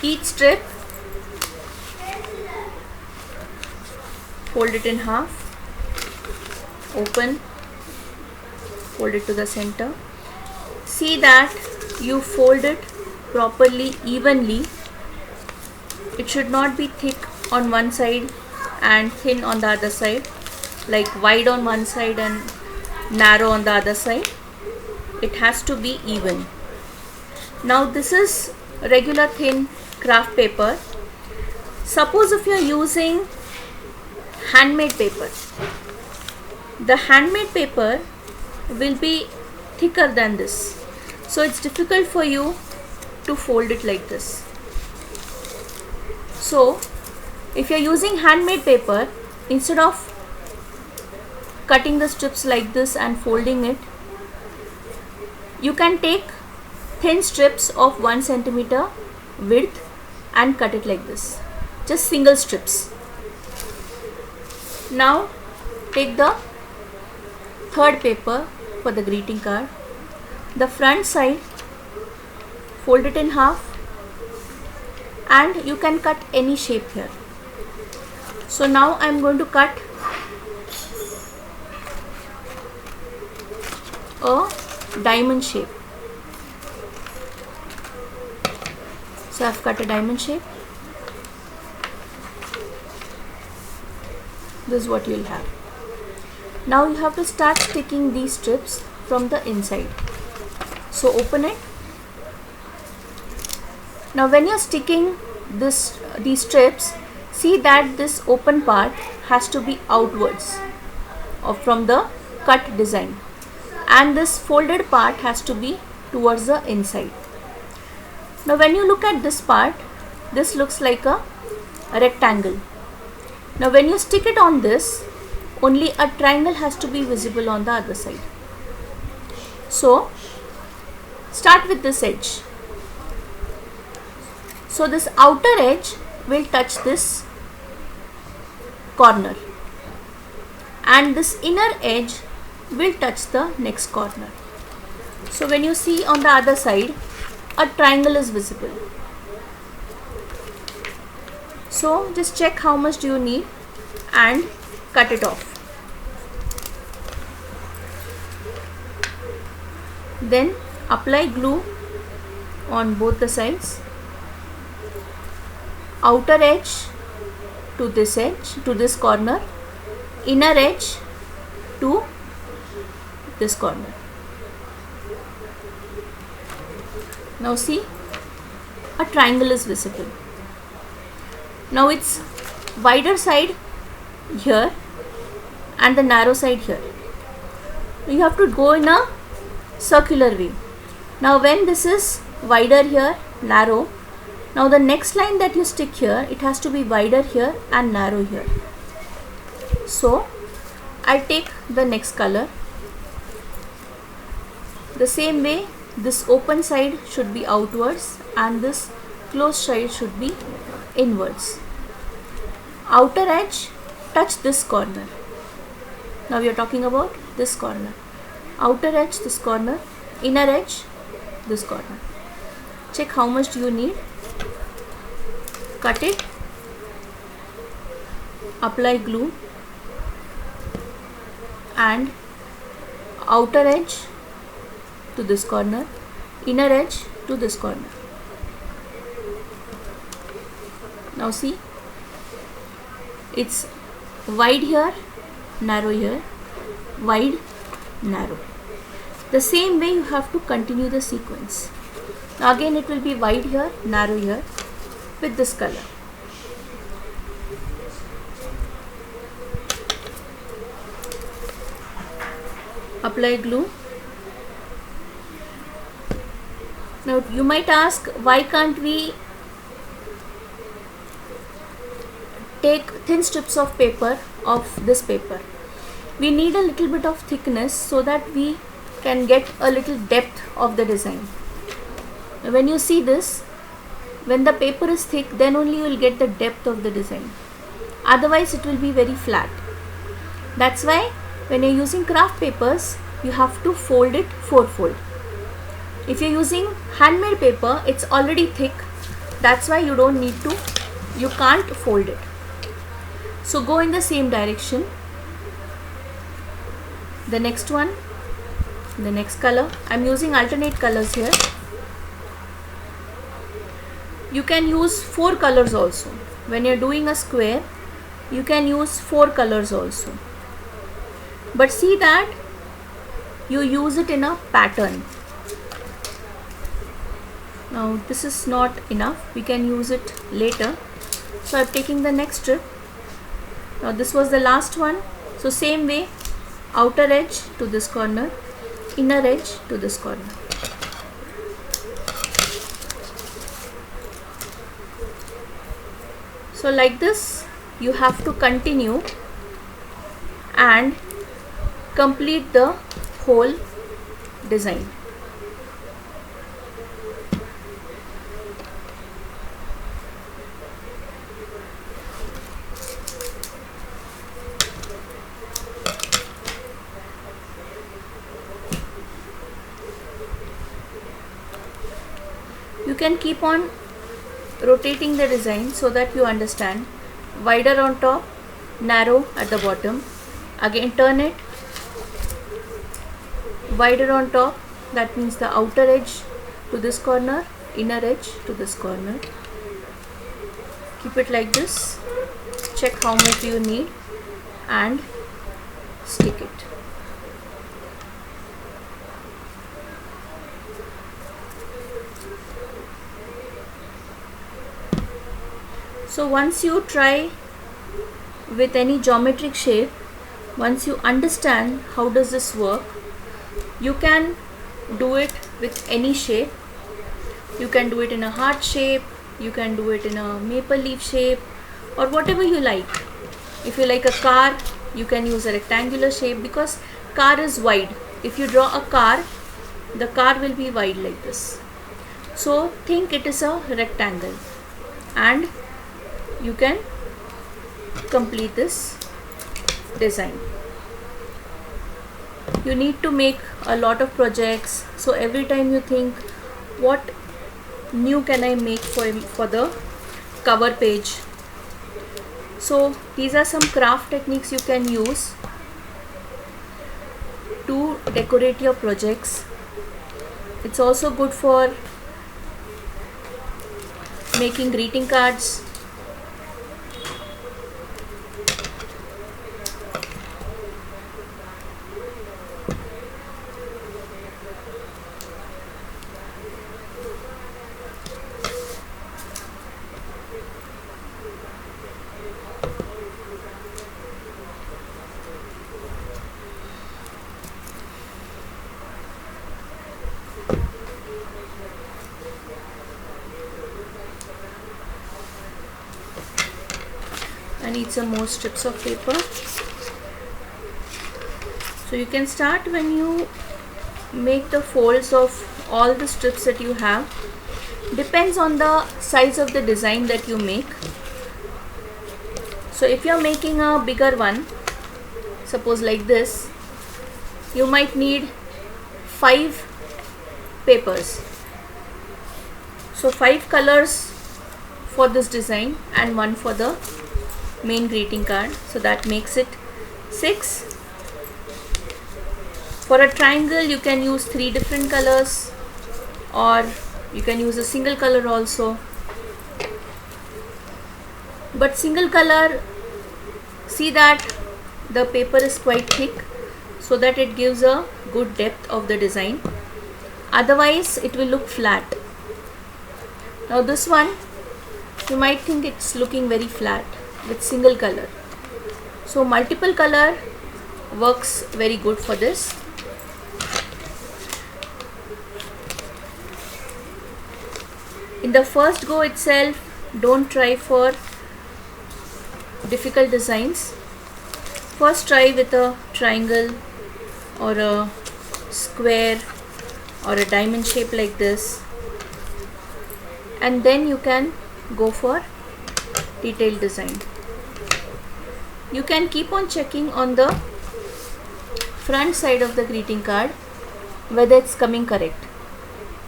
Each strip, fold it in half, open, fold it to the center. See that you fold it properly, evenly. It should not be thick on one side and thin on the other side, like wide on one side and narrow on the other side. It has to be even. Now this is regular thin craft paper. Suppose if you are using handmade paper, the handmade paper will be thicker than this, so it's difficult for you to fold it like this. So if you are using handmade paper, instead of cutting the strips like this and folding it, you can take thin strips of 1 centimeter width and cut it like this, just single strips. Now take the third paper for the greeting card. The front side, fold it in half, and you can cut any shape here. So now I am going to cut a diamond shape. So I have cut a diamond shape. This is what you will have. Now you have to start sticking these strips from the inside. So open it. Now when you are sticking these strips, see that this open part has to be outwards from the cut design, and this folded part has to be towards the inside. Now when you look at this part, this looks like a rectangle. Now when you stick it on this, only a triangle has to be visible on the other side. So start with this edge. So this outer edge will touch this corner, and this inner edge will touch the next corner. So when you see on the other side, a triangle is visible. So just check how much do you need and cut it off. Then apply glue on both the sides. Outer edge to this edge, to this corner, inner edge to this corner. Now see, a triangle is visible. Now it's wider side here and the narrow side here. You have to go in a circular way. Now when this is wider here, narrow, now the next line that you stick here, it has to be wider here and narrow here. So I'll take the next color. The same way, this open side should be outwards and this closed side should be inwards. Outer edge touch this corner. Now we are talking about this corner. Outer edge this corner, inner edge this corner. Check how much do you need. Cut it, apply glue, and outer edge to this corner, inner edge to this corner. Now see, it's wide here, narrow here, wide, narrow. The same way you have to continue the sequence. Now again it will be wide here, narrow here with this color. Apply glue. Now you might ask, why can't we take thin strips of paper of this paper? We need a little bit of thickness so that we can get a little depth of the design. When you see this, when the paper is thick, then only you will get the depth of the design. Otherwise it will be very flat. That's why when you're using craft papers, you have to fold it 4-fold. If you're using handmade paper, it's already thick, That's why you can't fold it. So go in the same direction. The next one, the next color. I'm using alternate colors here. You can use 4 colors also. When you're doing a square, you can use 4 colors also. But see that you use it in a pattern. Now this is not enough. We can use it later. So I'm taking the next strip. Now this was the last one. So same way, outer edge to this corner, inner edge to this corner. So like this you have to continue and complete the whole design. You can keep on rotating the design so that you understand. Wider on top, narrow at the bottom. Again turn it, wider on top, that means the outer edge to this corner, inner edge to this corner. Keep it like this. Check how much you need and stick it. So once you try with any geometric shape, once you understand how does this work, you can do it with any shape. You can do it in a heart shape, you can do it in a maple leaf shape, or whatever you like. If you like a car, you can use a rectangular shape, because car is wide. If you draw a car, the car will be wide like this. So think it is a rectangle, and you can complete this design. You need to make a lot of projects, so every time you think what new can I make for the cover page. So these are some craft techniques you can use to decorate your projects. It's also good for making greeting cards. I need some more strips of paper. So you can start when you make the folds of all the strips that you have. Depends on the size of the design that you make. So if you are making a bigger one, suppose like this, you might need 5 papers. So 5 colors for this design and 1 for the main greeting card, so that makes it 6. For a triangle you can use 3 different colors, or you can use a single color also. But single color, see that the paper is quite thick, so that it gives a good depth of the design. Otherwise it will look flat. Now this one, you might think it's looking very flat with single color. So multiple color works very good for this. In the first go itself, don't try for difficult designs. First try with a triangle or a square or a diamond shape like this, and then you can go for detailed design. You can keep on checking on the front side of the greeting card whether it's coming correct.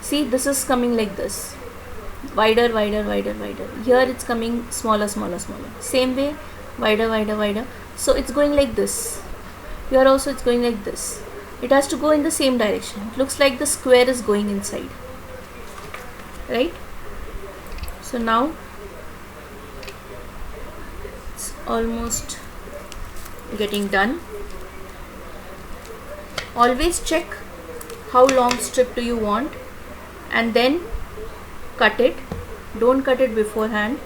See, this is coming like this. wider, wider, wider, wider. Here it's coming smaller, smaller, smaller. Same way, wider, wider, wider. So it's going like this. Here also it's going like this. It has to go in the same direction. It looks like the square is going inside, right? So now it's almost getting done. Always check how long strip do you want and then cut it. Don't cut it beforehand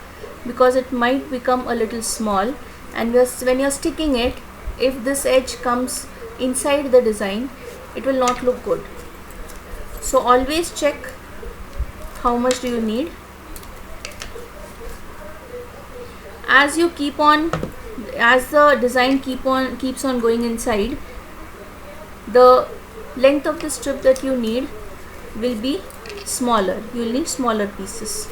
because it might become a little small, and when you're sticking it, if this edge comes inside the design, it will not look good. So always check how much do you need. As you keep on, as the design keeps on going inside, the length of the strip that you need will be smaller. You will need smaller pieces.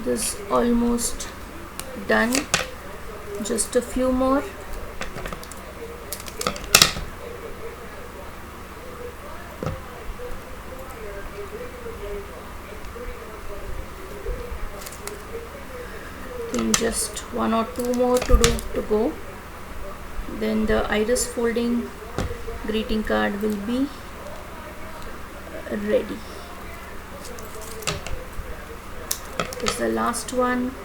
This is almost done. Just a few more. Just one or two more to go. Then the iris folding greeting card will be ready. This is the last one.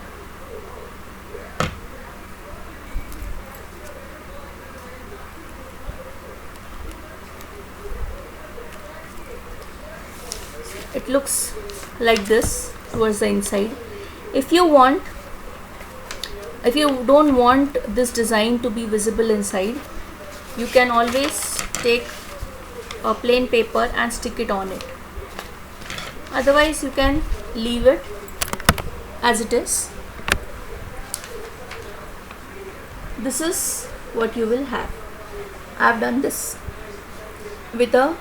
It looks like this towards the inside. If you don't want this design to be visible inside, you can always take a plain paper and stick it on it. Otherwise you can leave it as it is. This is what you will have. I have done this with a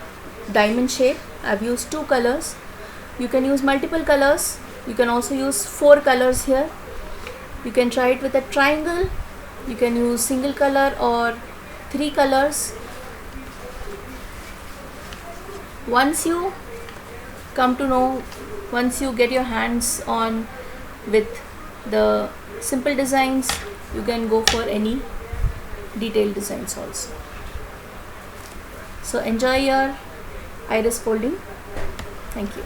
diamond shape. I have used 2 colors. You can use multiple colors. You can also use 4 colors here. You can try it with a triangle. You can use single color or 3 colors. Once you come to know, once you get your hands on with the simple designs, you can go for any detailed designs also. So enjoy your iris folding. Thank you.